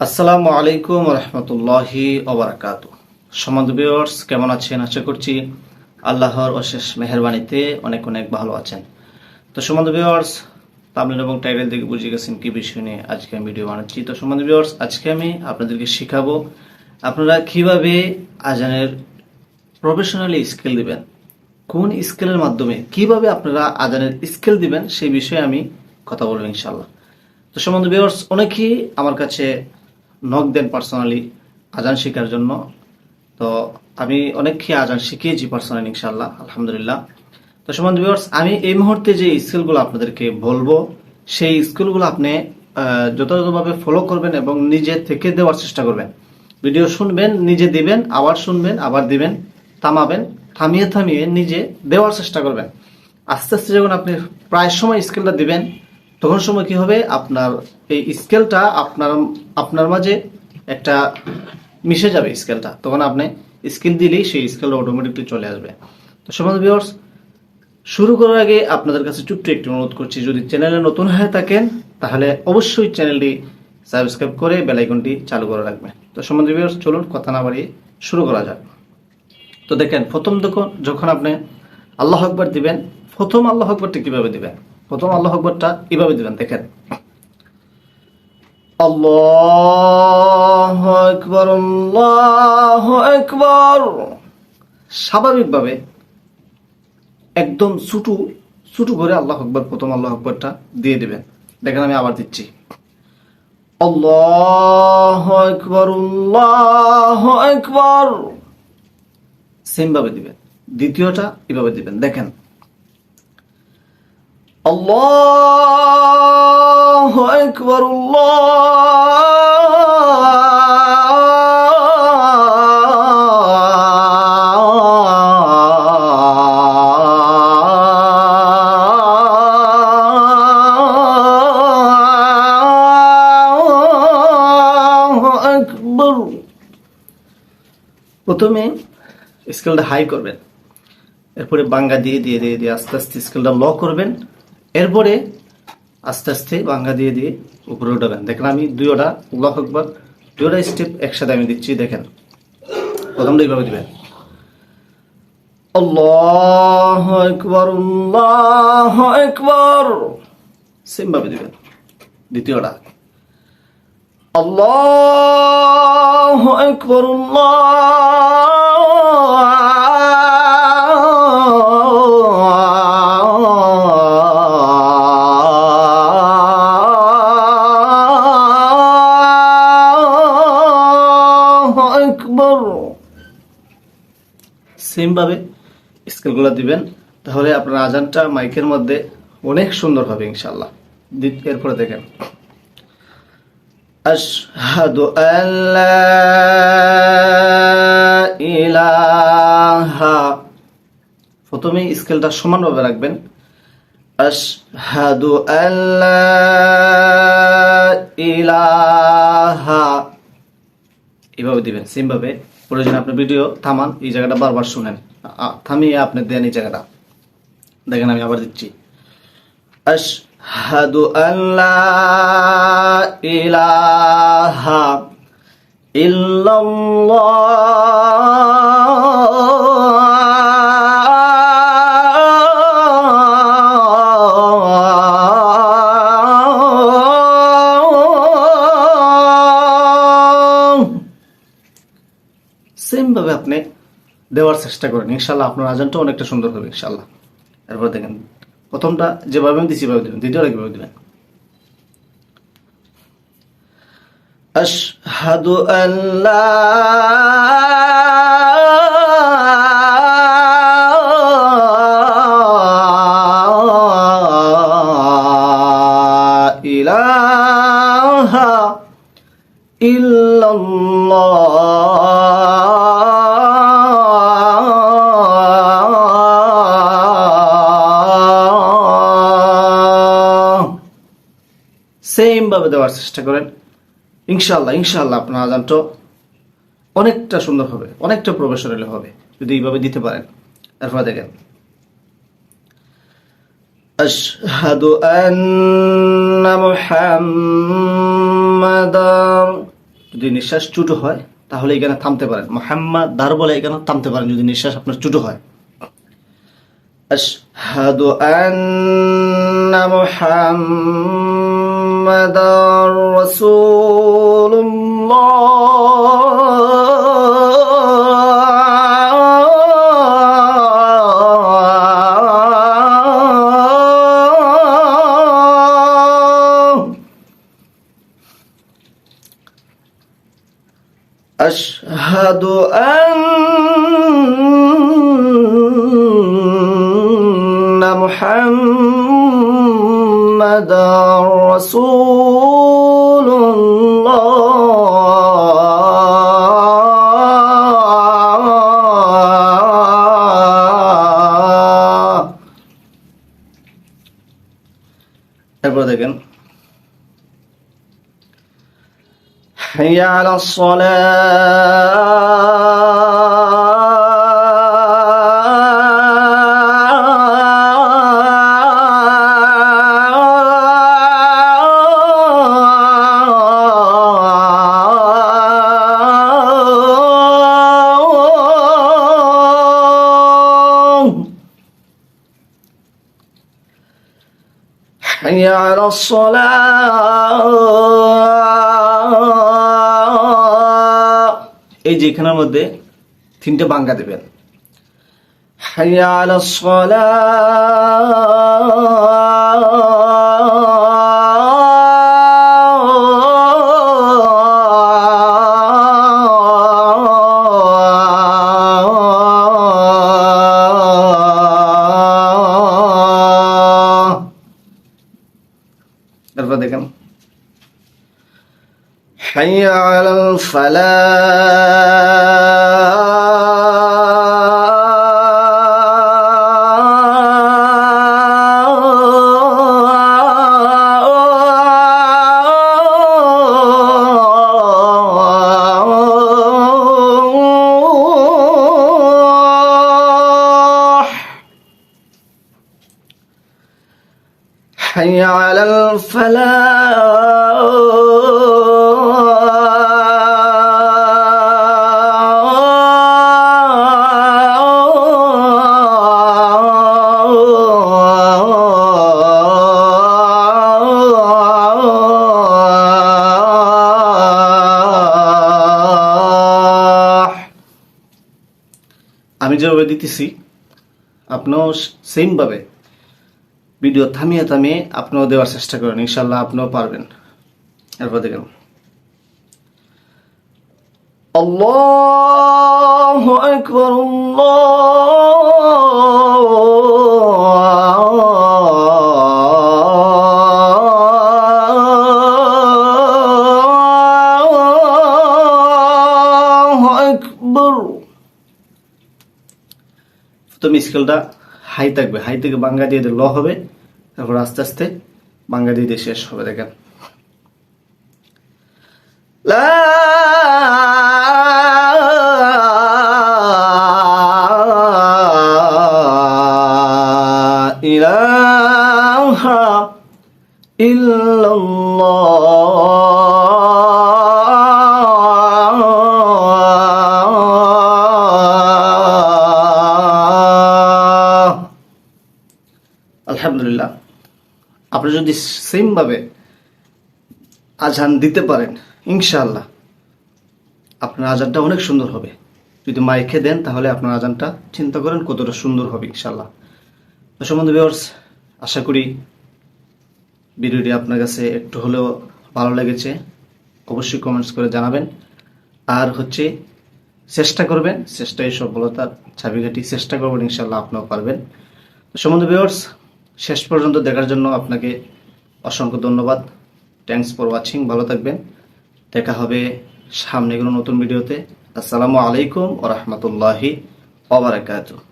আসসালামু আলাইকুম রহমতুল্লাহি ওবারাকাতু। সম্মানিত ভিউয়ার্স, কেমন আছেন? আশা করছি আল্লাহর অশেষ মেহেরবানিতে অনেক অনেক ভালো আছেন। তো সম্মানিত ভিউয়ার্স, থাম্বনেল এবং টাইটেল থেকে বুঝে গেছেন কি বিষয় নিয়ে আজকে আমি ভিডিও বানাচ্ছি। তো সম্মানিত ভিউয়ার্স, আজকে আমি আপনাদেরকে শেখাবো আপনারা কিভাবে আজানের প্রফেশনালি স্কেল দিবেন, কোন স্কেলের মাধ্যমে কিভাবে আপনারা আজানের স্কেল দিবেন সেই বিষয়ে আমি কথা বলবো ইনশাআল্লাহ। তো সম্মানিত ভিউয়ার্স, অনেকেই আমার কাছে নক দেন পার্সোনালি আজান শেখার জন্য। তো আমি অনেককে আজান শিখিয়েছি পার্সোনালি ইনশাআল্লাহ, আলহামদুলিল্লাহ। তো সম্মানিত ভিউয়ার্স, আমি এই মুহূর্তে যে স্কিলগুলো আপনাদেরকে বলবো সেই স্কিলগুলো আপনি যথাযথভাবে ফলো করবেন এবং নিজে থেকে দেওয়ার চেষ্টা করবেন। ভিডিও শুনবেন, নিজে দিবেন, আবার শুনবেন, আবার দিবেন, থামাবেন, থামিয়ে থামিয়ে নিজে দেওয়ার চেষ্টা করবেন। আস্তে আস্তে যখন আপনি প্রায় সময় স্কিলটা দিবেন তখন সময় কি হবে, আপনার এই স্কেলটা আপনার মাঝে একটা মিশে যাবে স্কেলটা, তখন আপনি স্কিল দিলেই সেই স্কেলটা অটোমেটিকলি চলে আসবে। তো সম্মানিত ভিউয়ার্স, শুরু করার আগে আপনাদের কাছে ছোট্ট একটি অনুরোধ করছি, যদি চ্যানেলে নতুন হয়ে থাকেন তাহলে অবশ্যই চ্যানেলটি সাবস্ক্রাইব করে বেল আইকনটি চালু করে রাখবেন। তো সম্মানিত ভিউয়ার্স, চলুন কথা না বাড়িয়ে শুরু করা যাক। তো দেখেন, যখন আপনি আল্লাহ আকবার দিবেন, প্রথম আল্লাহ আকবারটা কিভাবে দিবেন? প্রথম আল্লাহ আকবারটা এভাবে দিবেন, দেখেন, আল্লাহু আকবার, আল্লাহু আকবার। স্বাভাবিকভাবে একদম ছোট ছোট করে আল্লাহু আকবার, প্রথম আল্লাহু আকবারটা দিয়ে দিবেন। দেখেন, আমি আবার দিচ্ছি, আল্লাহু আকবার, আল্লাহু আকবার। সেম ভাবে দিবেন। দ্বিতীয়টা এভাবে দিবেন, দেখেন, আল্লাহু আকবার, আল্লাহু আকবার। প্রথমে স্কেলটা হাই করবেন, এরপরে বাঙ্গা দিয়ে দিয়ে দিয়ে দিয়ে আস্তে আস্তে স্কেলটা ল করবেন, এরপরে আস্তে আস্তে বাঙ্গা দিয়ে দিয়ে উপরে উঠাবেন। দেখেন, আমি দুইটা আল্লাহু আকবার, দুইটা স্টেপ একসাথে আমি দিচ্ছি। দেখেন, প্রথমটা এইভাবে দিবেন, আল্লাহু আকবার, আল্লাহু আকবার। সেম ভাবে দিবেন। দ্বিতীয়টা, আল্লাহু আকবার, সেম ভাবে স্কেলগুলো দিবেন, তাহলে আপনার আজানটা মাইকের মধ্যে অনেক সুন্দর হবে ইনশাআল্লাহ। এরপরে দেখেন, আশহাদু আল্লা ইলাহা, প্রথমে স্কেলটা সমানভাবে রাখবেন, আশহাদু আল্লা ইলাহা, এভাবে দিবেন সেম ভাবে। প্রয়োজনে আপনি ভিডিও থামান, এই জায়গাটা বারবার শুনেন, থামিয়ে আপনি দেন এই জায়গাটা। দেখেন, আমি আবার দিচ্ছি, আশহাদু আল্লা ইলাহা ইল্লাল্লাহ। সেম ভাবে আপনি দেওয়ার চেষ্টা করেন, ইনশাআল্লাহ আপনার আজানটা অনেকটা সুন্দর হবে ইনশাআল্লাহ। এরপর দেখেন, প্রথমটা যেভাবে আমি দিচ্ছি সেভাবে দিবেন, দ্বিতীয়টা কিভাবে দিবেন, আশহাদু আল্লা ইলাহা ইল্লাল্লাহ। সেম ভাবে দেওয়ার চেষ্টা করেন, ইনশাআল্লাহ ইনশাআল্লাহ আপনার আজানটা অনেকটা সুন্দর হবে, অনেকটা প্রফেশনাল হবে যদি এইভাবে দিতে পারেন। এরপর দেখেন, আশহাদু আন্না মুহাম্মাদার যদি নিঃশ্বাস ছোট হয় তাহলে এখানে থামতে পারেন, মুহাম্মাদ দার বলে এখানে থামতে পারেন যদি নিঃশ্বাস আপনার ছোট হয়। আশহাদু আন্না মুহাম্মাদার রাসূলুল্লাহ। আশহাদু আন্না মুহাম্মাদার রাসূলুল্লাহ। এরপর দেখেন হাইয়া আলাস حي على الصلاة এই যে এখানের মধ্যে তিনটে বাঙ্গা দেবেন। حي على এরপর দেখেন حي على الفلاح حي على الفلاح। আমি যেভাবে দিতেছি আপনিও সেম ভাবে ভিডিও থামিয়ে থামিয়ে আপনিও দেওয়ার চেষ্টা করেন, ইনশাল্লাহ আপনিও পারবেন। এরপর দেখেন আল্লাহু আকবার আল্লাহু আকবার। প্রথম স্কেলটা হাই থাকবে, হাই থেকে বাঙ্গা দিয়ে ল হবে, তারপর আস্তে আস্তে বাঙ্গা দিয়ে শেষ হবে। দেখেন লা ইলাহা ইল্লাল্লাহ। আলহামদুলিল্লাহ, আপনি যদি সেম ভাবে আজান দিতে পারেন ইনশাআল্লাহ আপনার আজানটা অনেক সুন্দর হবে। যদি মাইকে দেন তাহলে আপনার আজানটা চিন্তা করেন কতটা সুন্দর হবে ইনশাআল্লাহ। তো সম্বন্ধে ভিউয়ার্স, আশা করি ভিডিওটি আপনার কাছে একটু হলেও ভালো লেগেছে। অবশ্যই কমেন্টস করে জানাবেন, আর চেষ্টা করবেন, চেষ্টাই সফলতার চাবিকাঠি। চেষ্টা করবেন, ইনশাআল্লাহ আপনিও পারবেন। তো সম্বন্ধে ভিউয়ার্স, শেষ পর্যন্ত দেখার জন্য আপনাকে অসংখ্য ধন্যবাদ। Thanks for watching. ভালো থাকবেন, দেখা হবে সামনে কোনো নতুন ভিডিওতে। আসসালামু আলাইকুম ওয়া রাহমাতুল্লাহি ওয়া বারাকাতুহু।